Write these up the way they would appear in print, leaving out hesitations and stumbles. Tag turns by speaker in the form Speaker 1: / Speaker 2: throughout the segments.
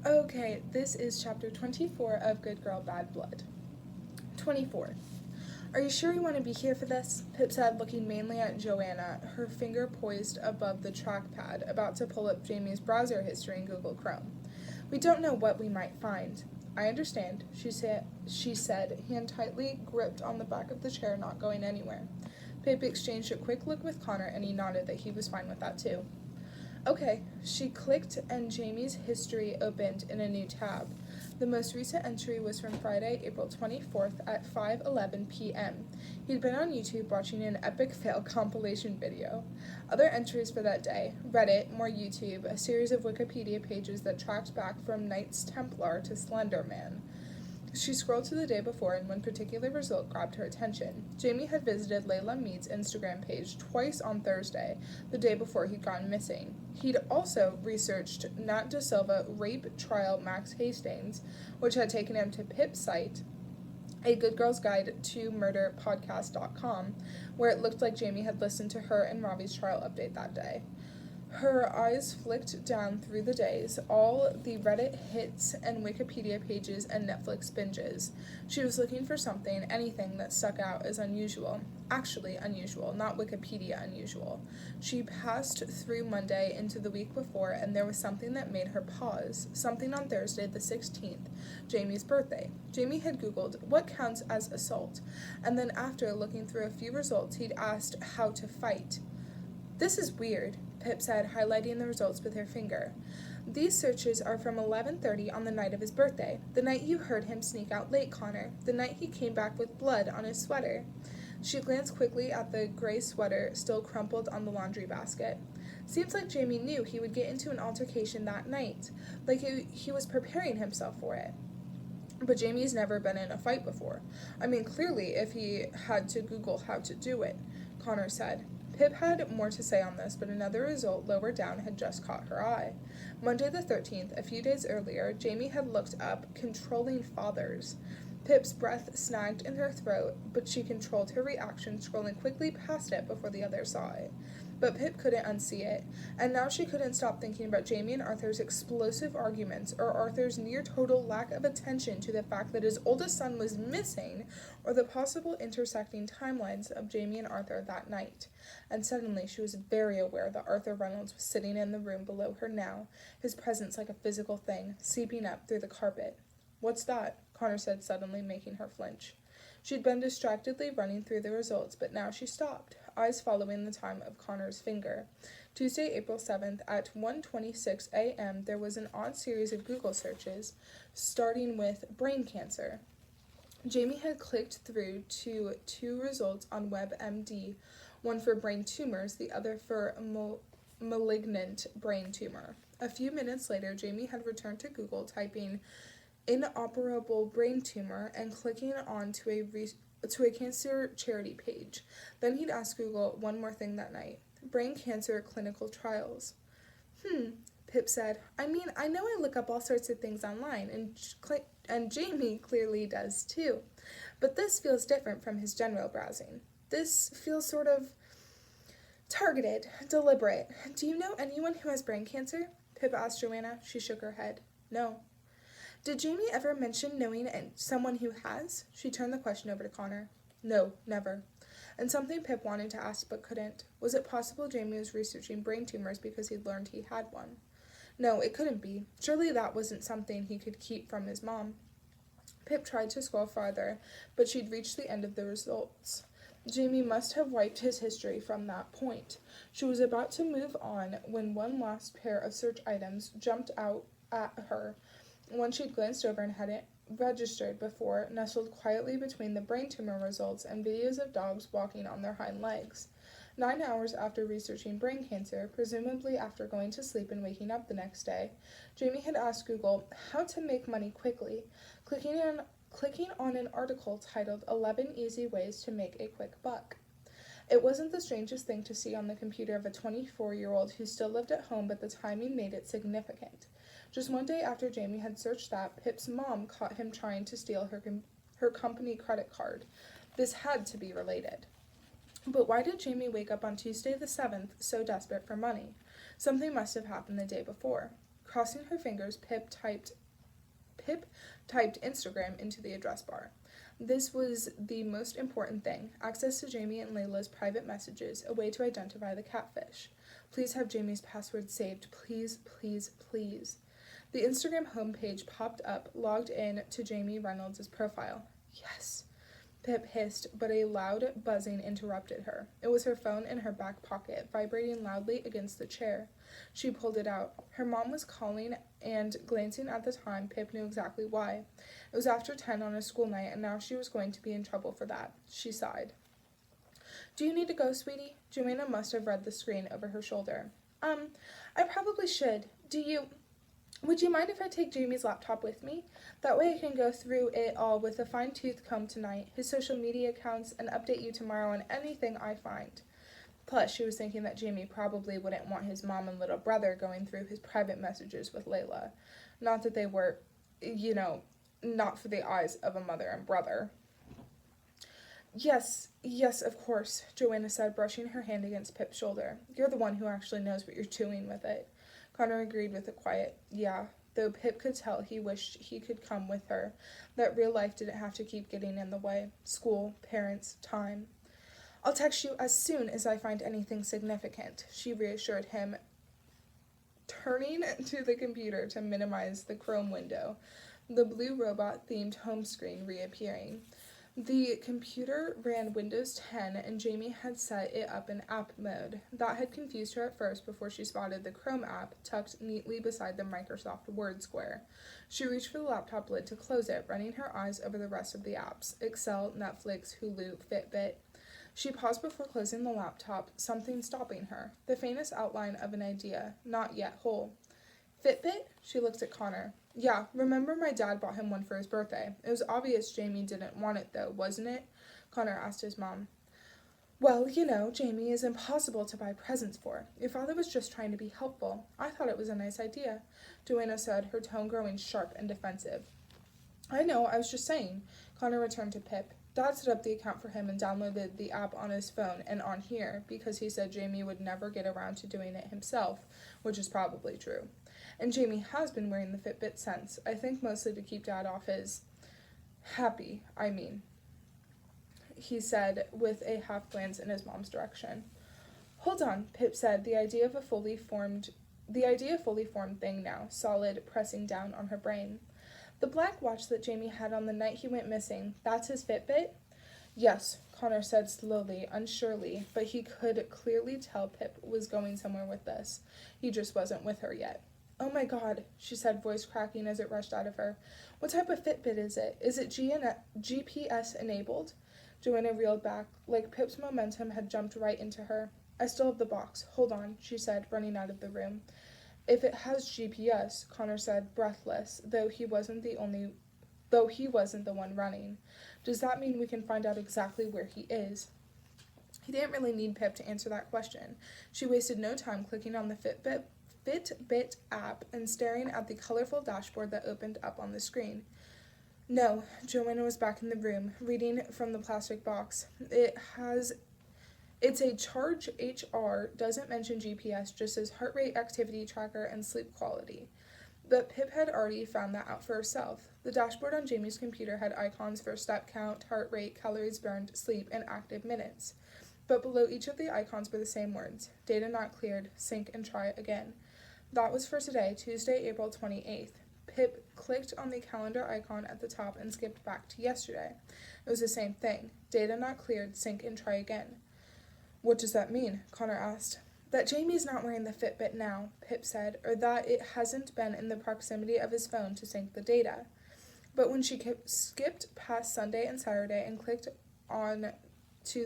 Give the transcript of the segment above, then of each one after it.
Speaker 1: Okay, this is chapter 24 of Good Girl, Bad Blood. 24. Are you sure you want to be here for this? Pip said, looking mainly at Joanna, her finger poised above the trackpad, about to pull up Jamie's browser history in Google Chrome. We don't know what we might find. I understand, she said, hand tightly gripped on the back of the chair, not going anywhere. Pip exchanged a quick look with Connor, and he nodded that he was fine with that too. Okay, she clicked and Jamie's history opened in a new tab. The most recent entry was from Friday, April 24th at 5:11 p.m. He'd been on YouTube watching an epic fail compilation video. Other entries for that day: Reddit, more YouTube, a series of Wikipedia pages that tracked back from Knights Templar to Slender Man. She scrolled to the day before, and one particular result grabbed her attention. Jamie had visited Leila Mead's Instagram page twice on Thursday, the day before he'd gone missing. He'd also researched Nat Da Silva rape trial Max Hastings, which had taken him to Pip's site, A Good Girl's Guide to Murder Podcast.com, where it looked like Jamie had listened to her and Robbie's trial update that day. Her eyes flicked down through the days, all the Reddit hits and Wikipedia pages and Netflix binges. She was looking for something, anything that stuck out as unusual. Actually unusual, not Wikipedia unusual. She passed through Monday into the week before, and there was something that made her pause. Something on Thursday, the 16th, Jamie's birthday. Jamie had Googled, what counts as assault? And then after looking through a few results, he'd asked how to fight. This is weird, Pip said, highlighting the results with her finger. These searches are from 11:30 on the night of his birthday, the night you heard him sneak out late, Connor, the night he came back with blood on his sweater. She glanced quickly at the gray sweater still crumpled on the laundry basket. Seems like Jamie knew he would get into an altercation that night, like he was preparing himself for it. But Jamie's never been in a fight before. I mean, clearly, if he had to Google how to do it, Connor said. Pip had more to say on this, but another result lower down had just caught her eye. Monday the 13th, a few days earlier, Jamie had looked up controlling fathers. Pip's breath snagged in her throat, but she controlled her reaction, scrolling quickly past it before the others saw it. But Pip couldn't unsee it, and now she couldn't stop thinking about Jamie and Arthur's explosive arguments, or Arthur's near-total lack of attention to the fact that his oldest son was missing, or the possible intersecting timelines of Jamie and Arthur that night. And suddenly she was very aware that Arthur Reynolds was sitting in the room below her now, his presence like a physical thing, seeping up through the carpet. What's that? Connor said suddenly, making her flinch. She'd been distractedly running through the results, but now she stopped, eyes following the time of Connor's finger. Tuesday, April 7th, at 1:26 a.m., there was an odd series of Google searches, starting with brain cancer. Jamie had clicked through to two results on WebMD, one for brain tumors, the other for malignant brain tumor. A few minutes later, Jamie had returned to Google, typing inoperable brain tumor and clicking on to a cancer charity page. Then he'd asked Google one more thing that night: brain cancer clinical trials. Pip said. I mean, I know I look up all sorts of things online, and Jamie clearly does too. But this feels different from his general browsing. This feels sort of targeted, deliberate. Do you know anyone who has brain cancer? Pip asked Joanna. She shook her head. No. Did Jamie ever mention knowing someone who has? She turned the question over to Connor. No, never. And something Pip wanted to ask but couldn't. Was it possible Jamie was researching brain tumors because he'd learned he had one? No, it couldn't be. Surely that wasn't something he could keep from his mom. Pip tried to scroll farther, but she'd reached the end of the results. Jamie must have wiped his history from that point. She was about to move on when one last pair of search items jumped out at her. One she'd glanced over and hadn't registered before, nestled quietly between the brain tumor results and videos of dogs walking on their hind legs. 9 hours after researching brain cancer, presumably after going to sleep and waking up the next day, Jamie had asked Google how to make money quickly, clicking on an article titled 11 Easy Ways to Make a Quick Buck. It wasn't the strangest thing to see on the computer of a 24-year-old who still lived at home, but the timing made it significant. Just one day after Jamie had searched that, Pip's mom caught him trying to steal her company credit card. This had to be related. But why did Jamie wake up on Tuesday the 7th so desperate for money? Something must have happened the day before. Crossing her fingers, Pip typed Instagram into the address bar. This was the most important thing: access to Jamie and Leila's private messages, a way to identify the catfish. Please have Jamie's password saved. Please, please, please. The Instagram homepage popped up, logged in to Jamie Reynolds' profile. Yes, Pip hissed, but a loud buzzing interrupted her. It was her phone in her back pocket, vibrating loudly against the chair. She pulled it out. Her mom was calling, and glancing at the time, Pip knew exactly why. It was after 10 on a school night, and now she was going to be in trouble for that. She sighed. Do you need to go, sweetie? Joanna must have read the screen over her shoulder. I probably should. Would you mind if I take Jamie's laptop with me? That way I can go through it all with a fine-tooth comb tonight, his social media accounts, and update you tomorrow on anything I find. Plus, she was thinking that Jamie probably wouldn't want his mom and little brother going through his private messages with Leila. Not that they were, not for the eyes of a mother and brother. Yes, of course, Joanna said, brushing her hand against Pip's shoulder. You're the one who actually knows what you're doing with it. Connor agreed with a quiet, yeah, though Pip could tell he wished he could come with her, that real life didn't have to keep getting in the way. School, parents, time. I'll text you as soon as I find anything significant, she reassured him, turning to the computer to minimize the Chrome window, the blue robot-themed home screen reappearing. The computer ran Windows 10, and Jamie had set it up in app mode. That had confused her at first before she spotted the Chrome app tucked neatly beside the Microsoft Word square. She reached for the laptop lid to close it, running her eyes over the rest of the apps: Excel, Netflix, Hulu, Fitbit. She paused before closing the laptop, something stopping her, the faintest outline of an idea, not yet whole. Fitbit? She looked at Connor. Yeah, remember my dad bought him one for his birthday. It was obvious Jamie didn't want it, though, wasn't it? Connor asked his mom. Well, Jamie is impossible to buy presents for. Your father was just trying to be helpful. I thought it was a nice idea, Joanna said, her tone growing sharp and defensive. I know, I was just saying. Connor returned to Pip. Dad set up the account for him and downloaded the app on his phone and on here because he said Jamie would never get around to doing it himself, which is probably true. And Jamie has been wearing the Fitbit since, I think mostly to keep Dad off his he said with a half glance in his mom's direction. Hold on, Pip said, the idea of a fully formed thing now, solid, pressing down on her brain. The black watch that Jamie had on the night he went missing, that's his Fitbit? Yes, Connor said slowly, unsurely, but he could clearly tell Pip was going somewhere with this. He just wasn't with her yet. Oh my God, she said, voice cracking as it rushed out of her. What type of Fitbit is it? Is it GPS enabled? Joanna reeled back, like Pip's momentum had jumped right into her. I still have the box. Hold on, she said, running out of the room. If it has GPS, Connor said, breathless, though he wasn't the one running. Does that mean we can find out exactly where he is? He didn't really need Pip to answer that question. She wasted no time clicking on the Fitbit app and staring at the colorful dashboard that opened up on the screen. No, Joanna was back in the room, reading from the plastic box. It's a Charge HR, doesn't mention GPS, just says heart rate, activity tracker, and sleep quality. But Pip had already found that out for herself. The dashboard on Jamie's computer had icons for step count, heart rate, calories burned, sleep, and active minutes. But below each of the icons were the same words: data not cleared, sync and try again. That was for today, Tuesday, April 28th. Pip clicked on the calendar icon at the top and skipped back to yesterday. It was the same thing. Data not cleared, sync and try again. What does that mean? Connor asked. That Jamie's not wearing the Fitbit now, Pip said, or that it hasn't been in the proximity of his phone to sync the data. But when she skipped past Sunday and Saturday and clicked onto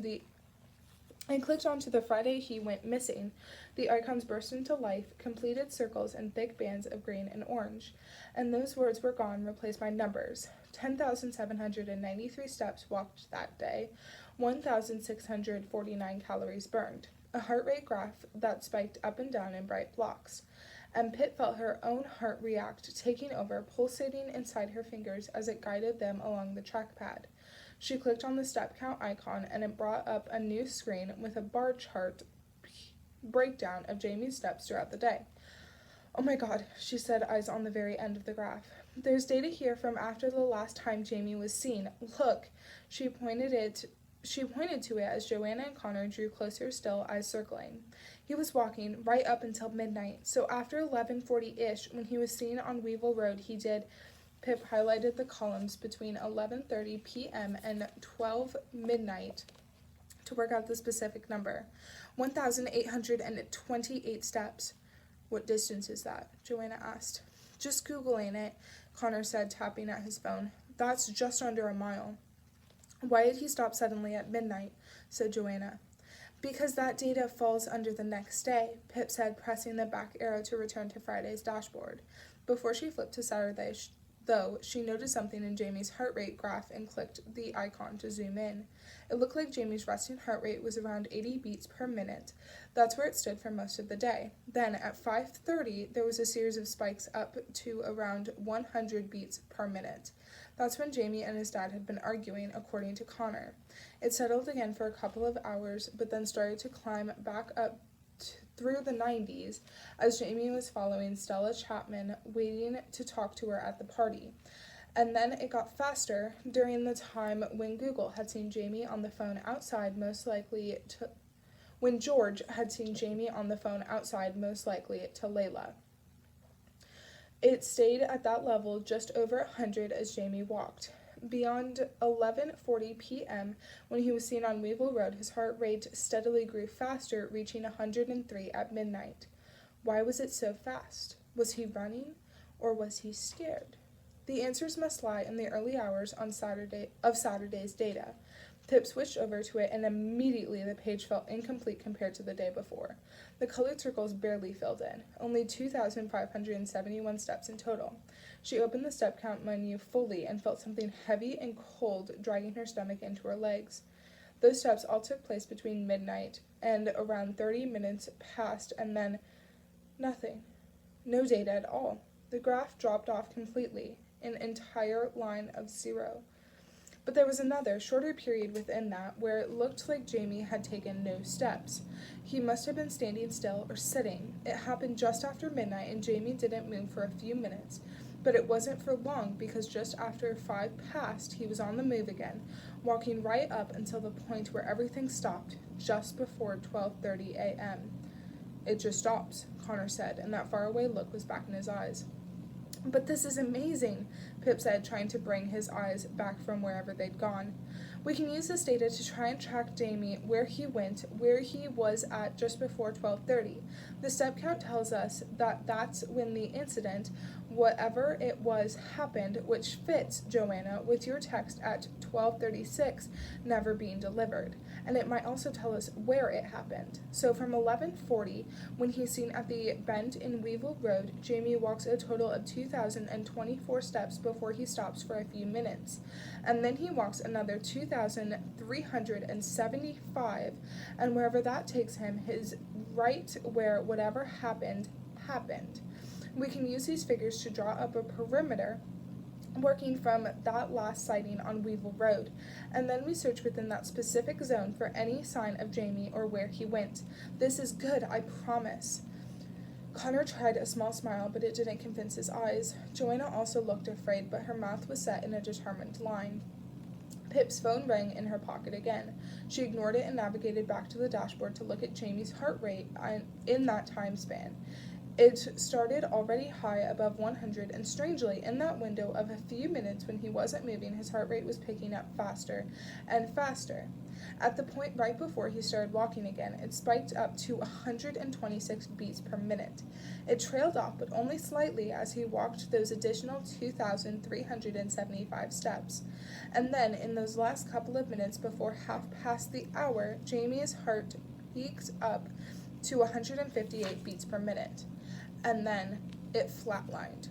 Speaker 1: the Friday he went missing, the icons burst into life, completed circles and thick bands of green and orange, and those words were gone, replaced by numbers. 10,793 steps walked that day, 1,649 calories burned, a heart rate graph that spiked up and down in bright blocks, and Pip felt her own heart react, taking over, pulsating inside her fingers as it guided them along the trackpad. She clicked on the step count icon, and it brought up a new screen with a bar chart breakdown of Jamie's steps throughout the day. "Oh my God," she said, eyes on the very end of the graph. "There's data here from after the last time Jamie was seen. Look." She pointed to it as Joanna and Connor drew closer still, eyes circling. "He was walking right up until midnight, so after 11:40-ish, when he was seen on Weevil Road, he did." Pip highlighted the columns between 11:30 p.m. and 12 midnight to work out the specific number. 1,828 steps. "What distance is that?" Joanna asked. "Just Googling it," Connor said, tapping at his phone. "That's just under a mile." "Why did he stop suddenly at midnight?" said Joanna. "Because that data falls under the next day," Pip said, pressing the back arrow to return to Friday's dashboard. Before she flipped to Saturday, though, she noticed something in Jamie's heart rate graph and clicked the icon to zoom in. It looked like Jamie's resting heart rate was around 80 beats per minute. That's where it stood for most of the day. Then, at 5:30, there was a series of spikes up to around 100 beats per minute. That's when Jamie and his dad had been arguing, according to Connor. It settled again for a couple of hours, but then started to climb back up through the 90s as Jamie was following Stella Chapman, waiting to talk to her at the party. And then it got faster during the time when Google had seen Jamie on the phone outside, when George had seen Jamie on the phone outside, most likely to Leila. It stayed at that level just over 100 as Jamie walked. Beyond 11:40 p.m., when he was seen on Weevil Road, his heart rate steadily grew faster, reaching 103 at midnight. Why was it so fast? Was he running, or was he scared? The answers must lie in the early hours of Saturday's data. Pip switched over to it, and immediately the page felt incomplete compared to the day before. The colored circles barely filled in, only 2,571 steps in total. She opened the step count menu fully and felt something heavy and cold dragging her stomach into her legs. Those steps all took place between midnight and around 30 minutes passed, and then nothing. No data at all. The graph dropped off completely, an entire line of 0. But there was another, shorter period within that where it looked like Jamie had taken no steps. He must have been standing still or sitting. It happened just after midnight, and Jamie didn't move for a few minutes. But it wasn't for long, because just after 5 passed, he was on the move again, walking right up until the point where everything stopped, just before 12:30 a.m. "It just stops," Connor said, and that faraway look was back in his eyes. "But this is amazing," Pip said, trying to bring his eyes back from wherever they'd gone. "We can use this data to try and track Jamie, where he went, where he was at just before 12:30. The step count tells us that that's when the incident, whatever it was, happened, which fits, Joanna, with your text at 12:36 never being delivered. And it might also tell us where it happened. So from 11:40, when he's seen at the bend in Weevil Road, Jamie walks a total of 2,024 steps before he stops for a few minutes. And then he walks another 2,375, and wherever that takes him, is right where whatever happened. We can use these figures to draw up a perimeter working from that last sighting on Weevil Road, and then we search within that specific zone for any sign of Jamie or where he went. This is good, I promise." Connor tried a small smile, but it didn't convince his eyes. Joanna also looked afraid, but her mouth was set in a determined line. Pip's phone rang in her pocket again. She ignored it and navigated back to the dashboard to look at Jamie's heart rate in that time span. It started already high above 100, and strangely, in that window of a few minutes when he wasn't moving, his heart rate was picking up faster and faster. At the point right before he started walking again, it spiked up to 126 beats per minute. It trailed off, but only slightly, as he walked those additional 2,375 steps. And then, in those last couple of minutes before half past the hour, Jamie's heart peaked up to 158 beats per minute. And then it flatlined,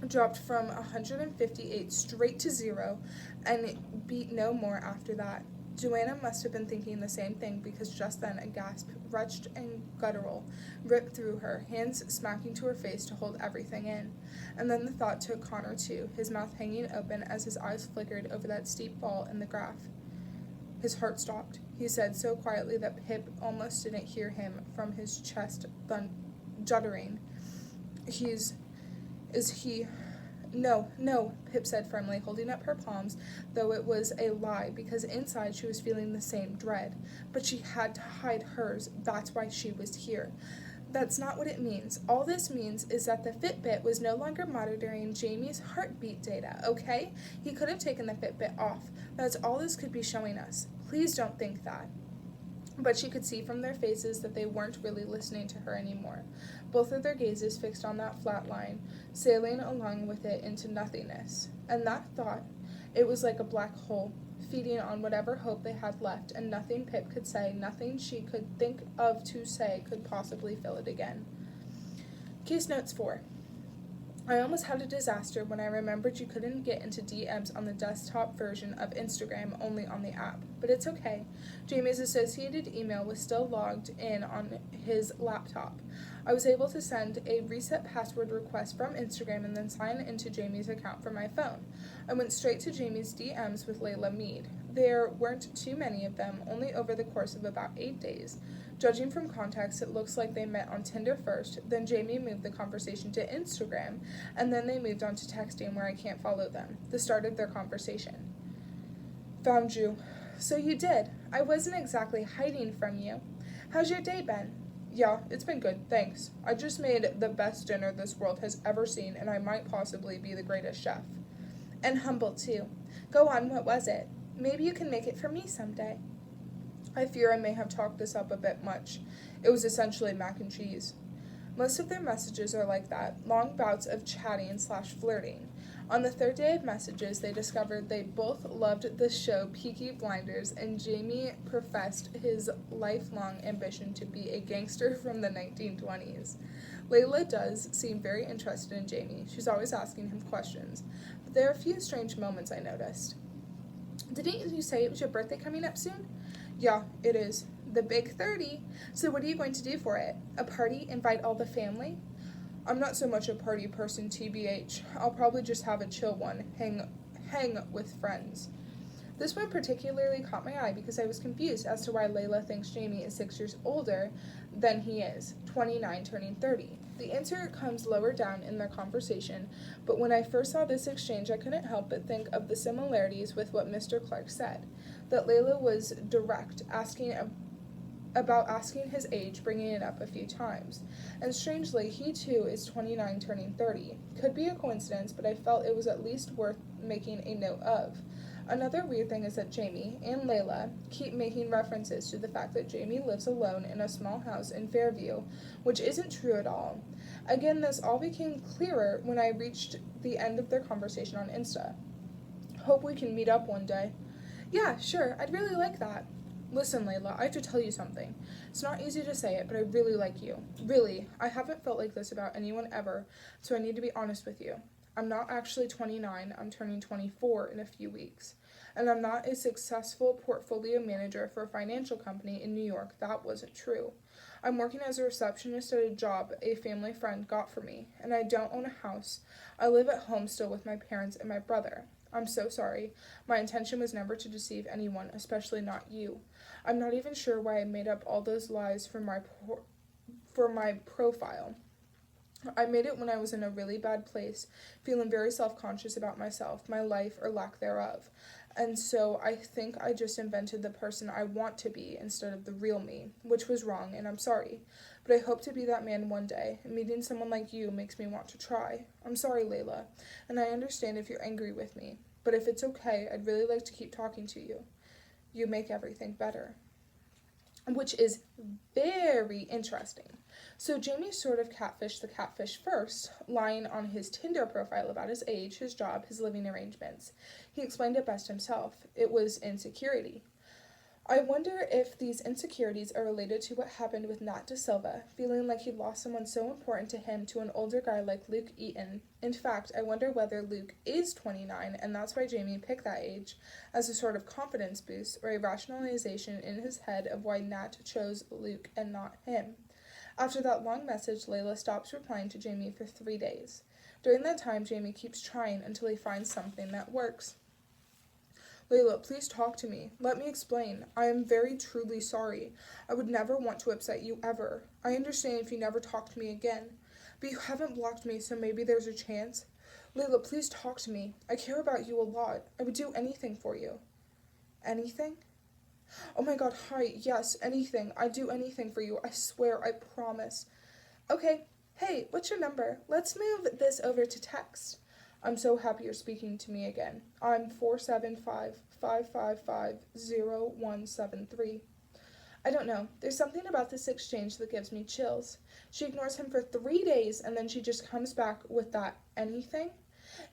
Speaker 1: dropped from 158 straight to 0, and it beat no more after that. Joanna must have been thinking the same thing, because just then a gasp, wretched and guttural, ripped through her, hands smacking to her face to hold everything in. And then the thought took Connor too, his mouth hanging open as his eyes flickered over that steep fall in the graph. "His heart stopped," he said so quietly that Pip almost didn't hear him from his chest juddering. Is he... No, no, Pip said firmly, holding up her palms, though it was a lie, because inside she was feeling the same dread. But she had to hide hers. That's why she was here. That's not what it means. All this means is that the Fitbit was no longer monitoring Jamie's heartbeat data, okay? He could have taken the Fitbit off. That's all this could be showing us. Please don't think that. But she could see from their faces that they weren't really listening to her anymore, both of their gazes fixed on that flat line, sailing along with it into nothingness. And that thought, it was like a black hole, feeding on whatever hope they had left, and nothing Pip could say, nothing she could think of to say could possibly fill it again. Case notes 4. I almost had a disaster when I remembered you couldn't get into DMs on the desktop version of Instagram, only on the app. But it's okay. Jamie's associated email was still logged in on his laptop. I was able to send a reset password request from Instagram and then sign into Jamie's account from my phone. I went straight to Jamie's DMs with Leila Mead. There weren't too many of them, only over the course of about 8 days. Judging from context, it looks like they met on Tinder first, then Jamie moved the conversation to Instagram, and then they moved on to texting where I can't follow them, the start of their conversation. Found you. So you did. I wasn't exactly hiding from you. How's your day been? Yeah, it's been good, thanks. I just made the best dinner this world has ever seen, and I might possibly be the greatest chef. And humble, too. Go on, what was it? Maybe you can make it for me someday. I fear I may have talked this up a bit much. It was essentially mac and cheese. Most of their messages are like that, long bouts of chatting/flirting. On the third day of messages, they discovered they both loved the show Peaky Blinders, and Jamie professed his lifelong ambition to be a gangster from the 1920s. Leila does seem very interested in Jamie. She's always asking him questions. But there are a few strange moments I noticed. Didn't you say it was your birthday coming up soon? Yeah, it is. The big 30. So what are you going to do for it? A party? Invite all the family? I'm not so much a party person, TBH. I'll probably just have a chill one, hang with friends. This one particularly caught my eye because I was confused as to why Leila thinks Jamie is 6 years older than he is, 29 turning 30. The answer comes lower down in their conversation, but when I first saw this exchange, I couldn't help but think of the similarities with what Mr. Clark said, that Leila was direct, asking his age, bringing it up a few times. And strangely, he too is 29 turning 30. Could be a coincidence, but I felt it was at least worth making a note of. Another weird thing is that Jamie and Leila keep making references to the fact that Jamie lives alone in a small house in Fairview, which isn't true at all. Again, this all became clearer when I reached the end of their conversation on Insta. Hope we can meet up one day. Yeah, sure, I'd really like that. Listen, Leila, I have to tell you something. It's not easy to say it, but I really like you. Really, I haven't felt like this about anyone ever, so I need to be honest with you. I'm not actually 29, I'm turning 24 in a few weeks. And I'm not a successful portfolio manager for a financial company in New York. That wasn't true. I'm working as a receptionist at a job a family friend got for me, and I don't own a house. I live at home still with my parents and my brother. I'm so sorry. My intention was never to deceive anyone, especially not you. I'm not even sure why I made up all those lies for my profile. I made it when I was in a really bad place, feeling very self-conscious about myself, my life, or lack thereof. And so I think I just invented the person I want to be instead of the real me, which was wrong, and I'm sorry. But I hope to be that man one day, and meeting someone like you makes me want to try. I'm sorry, Leila, and I understand if you're angry with me. But if it's okay, I'd really like to keep talking to you. You make everything better. Which is very interesting. So Jamie sort of catfished the catfish first, lying on his Tinder profile about his age, his job, his living arrangements. He explained it best himself. It was insecurity. I wonder if these insecurities are related to what happened with Nat Da Silva, feeling like he lost someone so important to him to an older guy like Luke Eaton. In fact, I wonder whether Luke is 29, and that's why Jamie picked that age as a sort of confidence boost or a rationalization in his head of why Nat chose Luke and not him. After that long message, Leila stops replying to Jamie for 3 days. During that time, Jamie keeps trying until he finds something that works. Leila, please talk to me. Let me explain. I am very truly sorry. I would never want to upset you ever. I understand if you never talk to me again. But you haven't blocked me, so maybe there's a chance. Leila, please talk to me. I care about you a lot. I would do anything for you. Anything? Oh my god, hi, yes, anything. I'd do anything for you. I swear, I promise. Okay, hey, what's your number? Let's move this over to text. I'm so happy you're speaking to me again. I'm 475-555-0173. I don't know. There's something about this exchange that gives me chills. She ignores him for 3 days and then she just comes back with that anything.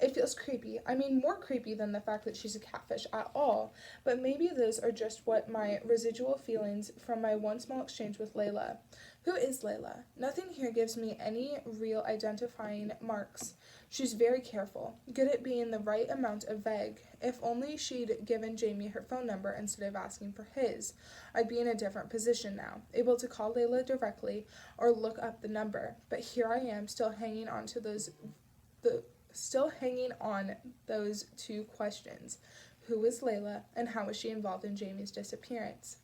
Speaker 1: It feels creepy. I mean, more creepy than the fact that she's a catfish at all. But maybe those are just what my residual feelings from my one small exchange with Leila. Who is Leila? Nothing here gives me any real identifying marks. She's very careful, good at being the right amount of vague. If only she'd given Jamie her phone number instead of asking for his, I'd be in a different position now, able to call Leila directly or look up the number. But here I am, still hanging on those two questions. Who is Leila, and how was she involved in Jamie's disappearance?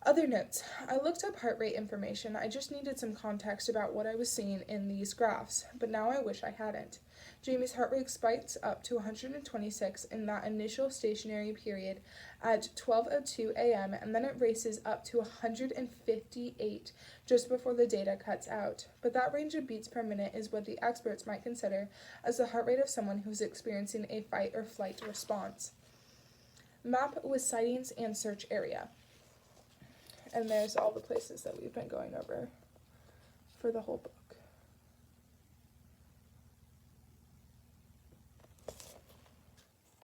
Speaker 1: Other notes. I looked up heart rate information. I just needed some context about what I was seeing in these graphs, but now I wish I hadn't. Jamie's heart rate spikes up to 126 in that initial stationary period at 12:02 a.m., and then it races up to 158 just before the data cuts out. But that range of beats per minute is what the experts might consider as the heart rate of someone who's experiencing a fight or flight response. Map with sightings and search area. And there's all the places that we've been going over for the whole book.